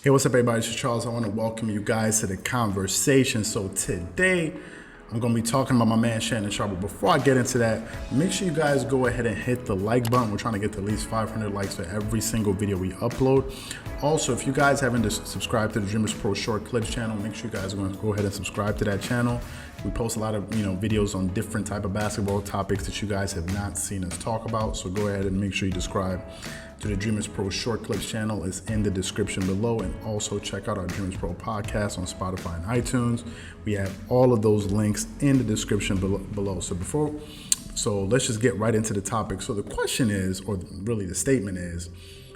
Hey, what's up, everybody? It's Charles. I want to welcome you guys to the conversation. So today, I'm going to be talking about my man Shannon Sharpe. But before I get into that, make sure you guys go ahead and hit the like button. We're trying to get to at least 500 likes for every single video we upload. Also, if you guys haven't subscribed to the Dreamerspro Short Clips channel, make sure you guys are going to go ahead and subscribe to that channel. We post a lot of videos on different type of basketball topics that you guys have not seen us talk about. So go ahead and make sure you subscribe to the Dreamerspro Short Clips channel. Is in the description below, and also check out our Dreamerspro Podcast on Spotify and iTunes. We have all of those links in the description below. So let's just get right into the topic. So the question is, or really the statement is,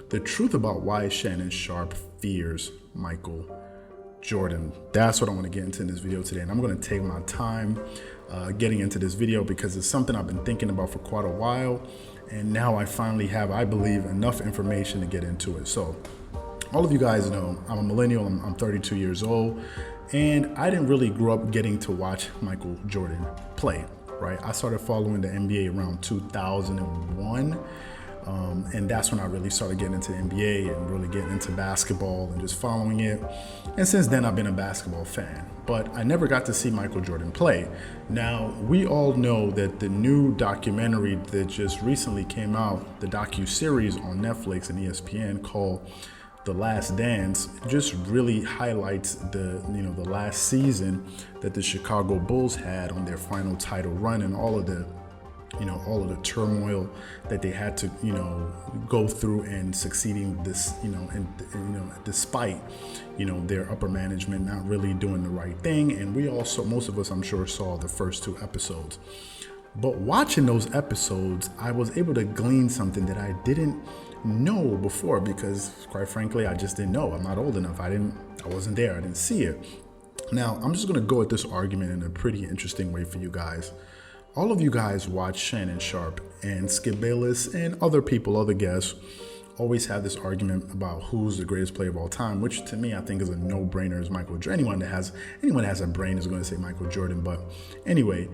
the truth about why Shannon Sharpe fears Michael Jordan. That's what I want to get into in this video today, and I'm going to take my time getting into this video because it's something I've been thinking about for quite a while, and now I finally have, I believe, enough information to get into it. So all of you guys know I'm a millennial. I'm 32 years old, and I didn't really grow up getting to watch Michael Jordan play, right? I started following the NBA around 2001. And that's when I really started getting into the NBA and really getting into basketball and just following it. And since then, I've been a basketball fan. But I never got to see Michael Jordan play. Now, we all know that the new documentary that just recently came out, the docu-series on Netflix and ESPN called The Last Dance, just really highlights the last season that the Chicago Bulls had on their final title run, and all of the turmoil that they had to, go through and succeeding this, despite, their upper management not really doing the right thing. And we also, most of us, I'm sure, saw the first two episodes. But watching those episodes, I was able to glean something that I didn't know before because, quite frankly, I just didn't know. I'm not old enough. I wasn't there. I didn't see it. Now, I'm just going to go at this argument in a pretty interesting way for you guys. All of you guys watch Shannon Sharpe, and Skip Bayless and other guests always have this argument about who's the greatest player of all time, which to me I think is a no-brainer. Is Michael Jordan. Anyone that has a brain is going to say Michael Jordan. But anyway,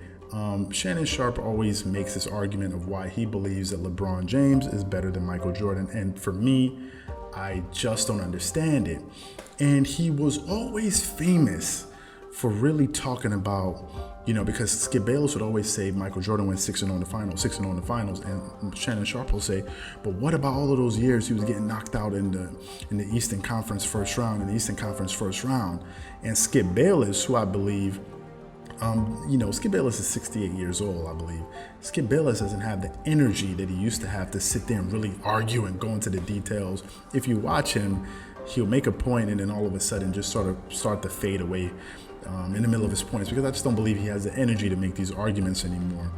Shannon Sharpe always makes this argument of why he believes that LeBron James is better than Michael Jordan, and for me, I just don't understand it. And he was always famous for really talking about, because Skip Bayless would always say Michael Jordan went 6-0 in the finals, and Shannon Sharpe will say, but what about all of those years he was getting knocked out in the Eastern Conference first round, and Skip Bayless, who I believe, Skip Bayless is 68 years old, I believe. Skip Bayless doesn't have the energy that he used to have to sit there and really argue and go into the details. If you watch him, he'll make a point and then all of a sudden just sort of start to fade away in the middle of his points, because I just don't believe he has the energy to make these arguments anymore.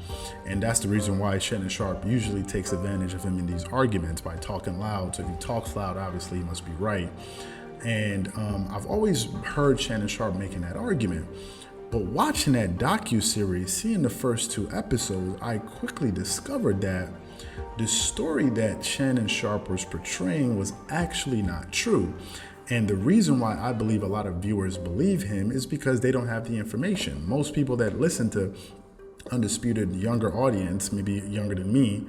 And that's the reason why Shannon Sharpe usually takes advantage of him in these arguments by talking loud. So if he talks loud, obviously he must be right. And I've always heard Shannon Sharpe making that argument. But watching that docu-series, seeing the first two episodes, I quickly discovered that the story that Shannon Sharpe was portraying was actually not true. And the reason why I believe a lot of viewers believe him is because they don't have the information. Most people that listen to Undisputed, younger audience, maybe younger than me,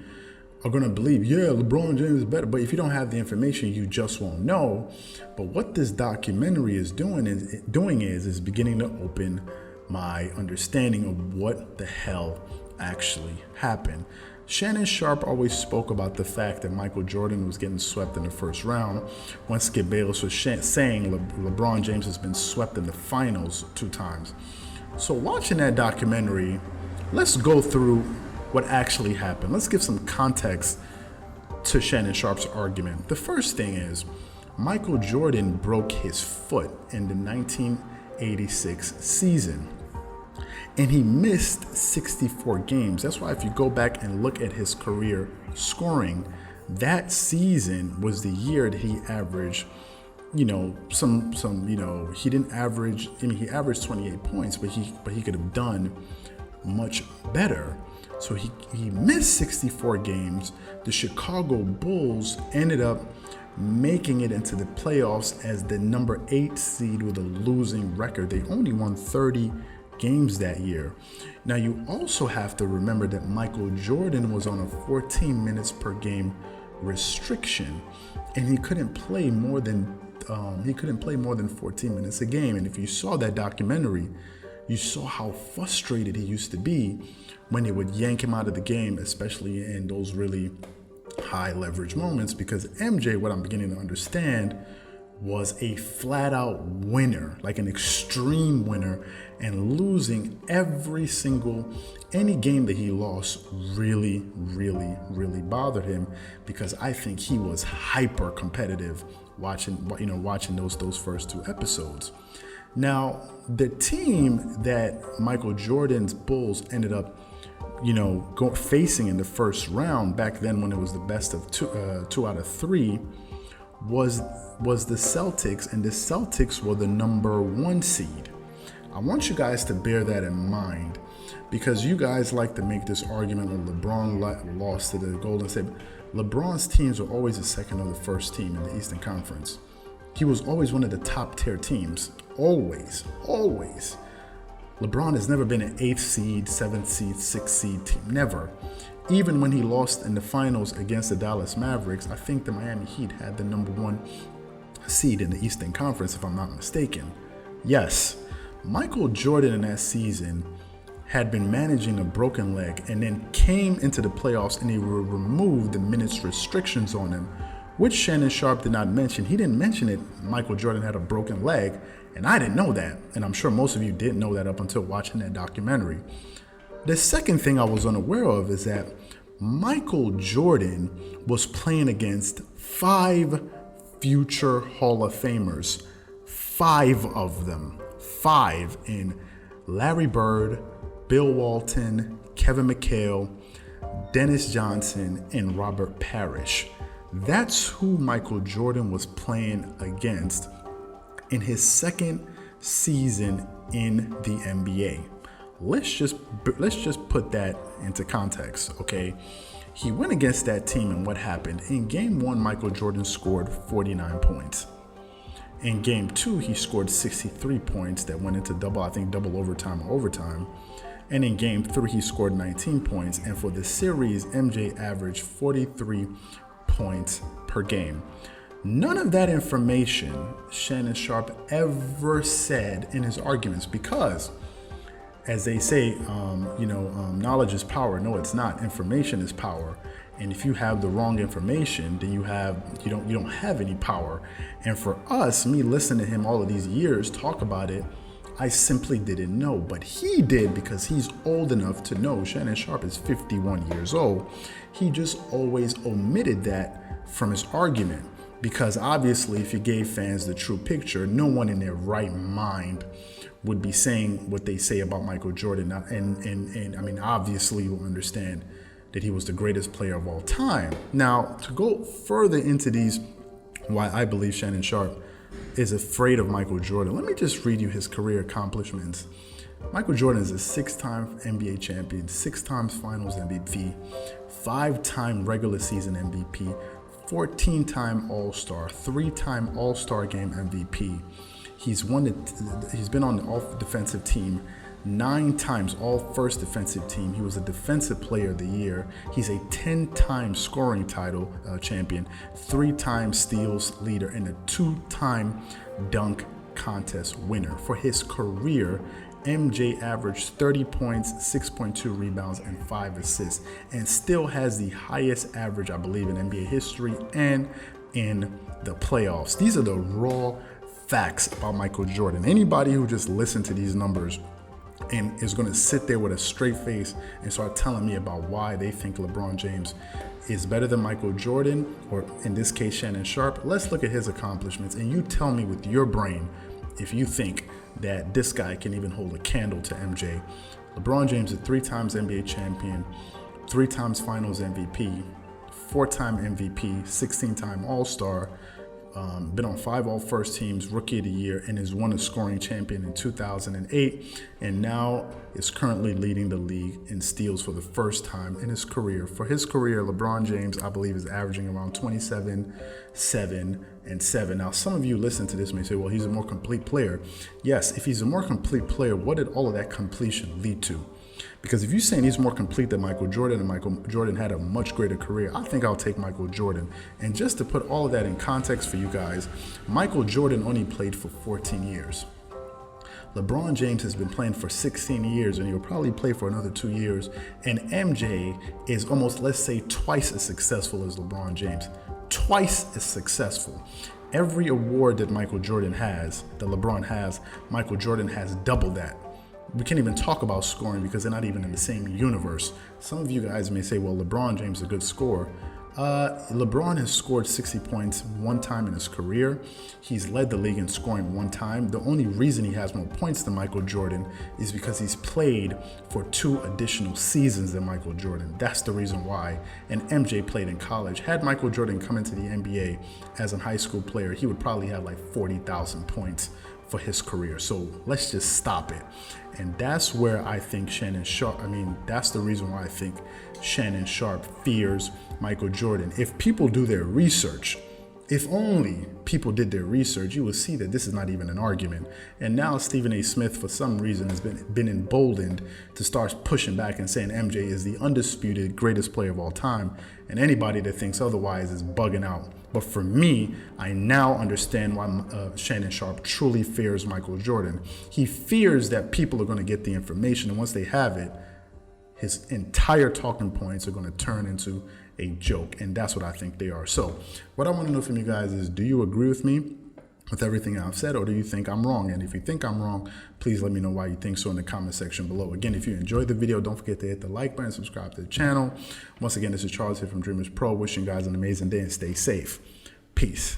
are going to believe, yeah, LeBron James is better. But if you don't have the information, you just won't know. But what this documentary is doing is beginning to open my understanding of what the hell actually happened. Shannon Sharpe always spoke about the fact that Michael Jordan was getting swept in the first round, when Skip Bayless was saying LeBron James has been swept in the finals 2 times. So watching that documentary, let's go through what actually happened. Let's give some context to Shannon Sharpe's argument. The first thing is, Michael Jordan broke his foot in the 1986 season, and he missed 64 games. That's why if you go back and look at his career scoring, that season was the year that he averaged, he didn't average, he averaged 28 points, but he could have done much better. So he missed 64 games. The Chicago Bulls ended up making it into the playoffs as the number 8 seed with a losing record. They only won 30 games that year. Now, you also have to remember that Michael Jordan was on a 14 minutes per game restriction, and he couldn't play more than he couldn't play more than 14 minutes a game. And if you saw that documentary, you saw how frustrated he used to be when they would yank him out of the game, especially in those really high leverage moments, because MJ, what I'm beginning to understand, was a flat out winner, like an extreme winner, and losing any game that he lost really bothered him, because I think he was hyper competitive watching those first two episodes. Now, the team that Michael Jordan's Bulls ended up facing in the first round back then, when it was the best of two out of three, was the Celtics, and the Celtics were the number 1 seed. I want you guys to bear that in mind, because you guys like to make this argument that LeBron lost to the Golden State. LeBron's teams were always the second or the first team in the Eastern Conference. He was always one of the top tier teams. Always. LeBron has never been an 8th seed, 7th seed, 6th seed team. Never. Even when he lost in the finals against the Dallas Mavericks, I think the Miami Heat had the number 1 seed in the Eastern Conference, if I'm not mistaken. Yes, Michael Jordan in that season had been managing a broken leg, and then came into the playoffs and they removed the minutes restrictions on him, which Shannon Sharpe did not mention. He didn't mention it. Michael Jordan had a broken leg, and I didn't know that. And I'm sure most of you didn't know that up until watching that documentary. The second thing I was unaware of is that Michael Jordan was playing against 5 future Hall of Famers. 5 of them. 5 in Larry Bird, Bill Walton, Kevin McHale, Dennis Johnson, and Robert Parrish. That's who Michael Jordan was playing against in his second season in the NBA. Let's just put that into context, okay? He went against that team, and what happened? In game 1, Michael Jordan scored 49 points. In game 2, he scored 63 points that went into double overtime. And in game 3, he scored 19 points. And for the series, MJ averaged 43 points per game. None of that information Shannon Sharpe ever said in his arguments, because, as they say, knowledge is power. No, it's not. Information is power. And if you have the wrong information, then you don't have any power. And for us, me listening to him all of these years talk about it, I simply didn't know. But he did, because he's old enough to know. Shannon Sharpe is 51 years old. He just always omitted that from his argument, because obviously if you gave fans the true picture, no one in their right mind would be saying what they say about Michael Jordan. And I mean, obviously you'll understand that he was the greatest player of all time. Now, to go further into these, why I believe Shannon Sharpe is afraid of Michael Jordan, let me just read you his career accomplishments. Michael Jordan is a 6-time NBA champion, 6 times Finals MVP, 5-time regular season MVP, 14-time All-Star, 3-time All-Star Game MVP. He's been on the all-defensive team 9 times, all first defensive team. He was a defensive player of the year. He's a 10-time scoring title champion, 3-time steals leader, and a 2-time dunk contest winner. For his career, MJ averaged 30 points, 6.2 rebounds, and 5 assists, and still has the highest average, I believe, in NBA history and in the playoffs. These are the raw facts about Michael Jordan. Anybody who just listened to these numbers and is going to sit there with a straight face and start telling me about why they think LeBron James is better than Michael Jordan, or in this case, Shannon Sharpe, let's look at his accomplishments, and you tell me with your brain if you think that this guy can even hold a candle to MJ. LeBron James is 3 times NBA champion, 3 times Finals MVP, 4-time MVP, 16-time All-Star, been on 5 All-First teams, Rookie of the Year, and has won a scoring champion in 2008, and now is currently leading the league in steals for the first time in his career. For his career, LeBron James, I believe, is averaging around 27, 7, and 7. Now, some of you listen to this may say, well, he's a more complete player. Yes, if he's a more complete player, what did all of that completion lead to? Because if you're saying he's more complete than Michael Jordan and Michael Jordan had a much greater career, I think I'll take Michael Jordan. And just to put all of that in context for you guys, Michael Jordan only played for 14 years. LeBron James has been playing for 16 years, and he'll probably play for another 2 years. And MJ is almost, let's say, twice as successful as LeBron James. Twice as successful. Every award that Michael Jordan has, that LeBron has, Michael Jordan has double that. We can't even talk about scoring because they're not even in the same universe. Some of you guys may say, well, LeBron James is a good scorer. LeBron has scored 60 points one time in his career. He's led the league in scoring one time. The only reason he has more points than Michael Jordan is because he's played for 2 additional seasons than Michael Jordan. That's the reason why. And MJ played in college. Had Michael Jordan come into the NBA as a high school player, he would probably have like 40,000 points for his career. So let's just stop it. And that's where I think that's the reason why I think Shannon Sharpe fears Michael Jordan. If people do their research, if only people did their research, you will see that this is not even an argument. And now Stephen A. Smith, for some reason, has been emboldened to start pushing back and saying MJ is the undisputed greatest player of all time. And anybody that thinks otherwise is bugging out. But for me, I now understand why Shannon Sharpe truly fears Michael Jordan. He fears that people are going to get the information, and once they have it, his entire talking points are going to turn into a joke, and that's what I think they are. So what I want to know from you guys is, do you agree with me with everything I've said, or do you think I'm wrong? And if you think I'm wrong, please let me know why you think so in the comment section below. Again, if you enjoyed the video, don't forget to hit the like button, subscribe to the channel. Once again, this is Charles here from Dreamerspro, wishing you guys an amazing day and stay safe. Peace.